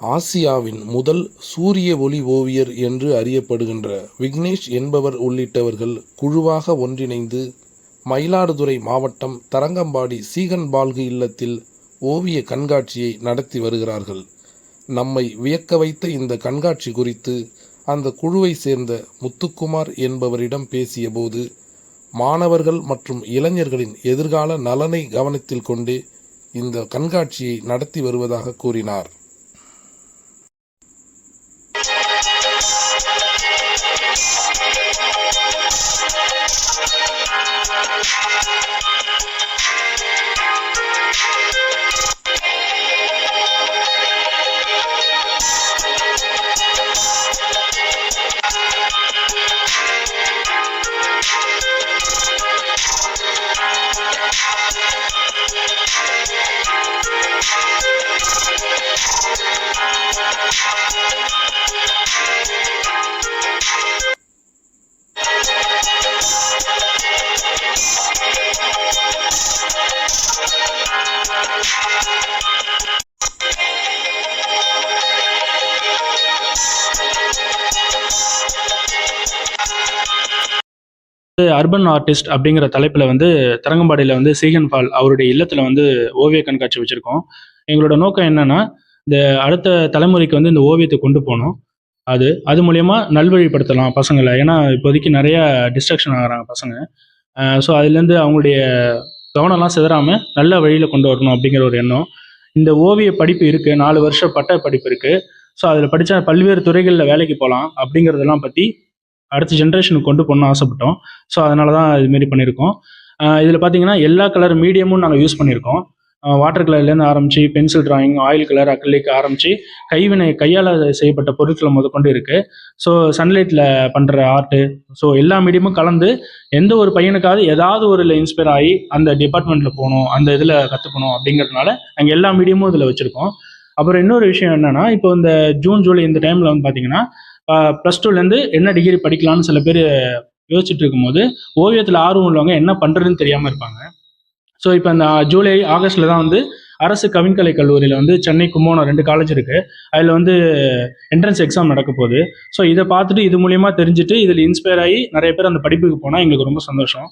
ஆசியாவின் முதல் சூரிய ஒளி ஓவியர் என்று அறியப்படுகின்ற விக்னேஷ் என்பவர் உள்ளிட்டவர்கள் குழுவாக ஒன்றிணைந்து மயிலாடுதுறை மாவட்டம் தரங்கம்பாடி சீகன் பால்கு இல்லத்தில் ஓவிய கண்காட்சியை நடத்தி வருகிறார்கள். நம்மை வியக்க வைத்த இந்த கண்காட்சி குறித்து அந்த குழுவை சேர்ந்த முத்துக்குமார் என்பவரிடம் பேசியபோது, மாணவர்கள் மற்றும் இளைஞர்களின் எதிர்கால நலனை கவனத்தில் கொண்டு இந்த கண்காட்சியை நடத்தி வருவதாக கூறினார். அர்பன் ஆர்டிஸ்ட் அப்படிங்கிற தலைப்பில் தரங்கம்பாடியில் சீகன் பால் அவருடைய இல்லத்தில் ஓவிய கண்காட்சி வச்சுருக்கோம். எங்களோட நோக்கம் என்னென்னா, இந்த அடுத்த தலைமுறைக்கு இந்த ஓவியத்தை கொண்டு போகணும். அது மூலயமா நல்வழிப்படுத்தலாம் பசங்களை. ஏன்னா இப்போதைக்கு நிறையா டிஸ்ட்ராக்ஷன் ஆகிறாங்க பசங்க. ஸோ அதுலேருந்து அவங்களுடைய கவனம்லாம் சிதறாமல் நல்ல வழியில் கொண்டு வரணும் அப்படிங்கிற ஒரு எண்ணம். இந்த ஓவிய படிப்பு இருக்குது, 4 வருஷ பட்ட படிப்பு இருக்குது. ஸோ அதில் படித்தா பல்வேறு துறைகளில் வேலைக்கு போகலாம் அப்படிங்கிறதெல்லாம் பற்றி அடுத்த ஜென்ரேஷனுக்கு கொண்டு போகணும்னு ஆசைப்பட்டோம். ஸோ அதனால தான் இதுமாரி பண்ணியிருக்கோம். இதில் பார்த்தீங்கன்னா எல்லா கலர் மீடியமும் நாங்கள் யூஸ் பண்ணியிருக்கோம். வாட்டர் கலர்லேருந்து ஆரம்பித்து pencil drawing, oil colour, acrylic ஆரம்பித்து கையால் செய்யப்பட்ட பொருட்களை முதற்கொண்டு இருக்குது. ஸோ சன்லைட்டில் பண்ணுற ஆர்ட்டு, ஸோ எல்லா மீடியமும் கலந்து எந்த ஒரு பையனுக்காவது ஏதாவது ஒரு இன்ஸ்பயர் ஆகி அந்த டிபார்ட்மெண்ட்டில் போகணும், அந்த இதில் கற்றுக்கணும் அப்படிங்கிறதுனால நாங்கள் எல்லா மீடியமும் இதில் வச்சுருக்கோம். அப்புறம் இன்னொரு விஷயம் என்னென்னா, இப்போ இந்த ஜூன் ஜூலை இந்த டைமில் பார்த்தீங்கன்னா +2 என்ன டிகிரி படிக்கலாம்னு சில பேர் யோசிச்சுட்டு இருக்கும்போது ஓவியத்தில் ஆர்வம் உள்ளவங்க என்ன பண்ணுறதுன்னு தெரியாமல் இருப்பாங்க. ஸோ இப்போ இந்த ஜூலை ஆகஸ்ட்டில் தான் அரசு கவின்கலை கல்லூரியில் சென்னை, கும்போணம் 2 காலேஜ் இருக்குது. அதில் என்ட்ரன்ஸ் எக்ஸாம் நடக்க போகுது. ஸோ இதை பார்த்துட்டு இது மூலியமாக தெரிஞ்சுட்டு இதில் இன்ஸ்பயர் ஆகி நிறைய பேர் அந்த படிப்புக்கு போனால் எங்களுக்கு ரொம்ப சந்தோஷம்.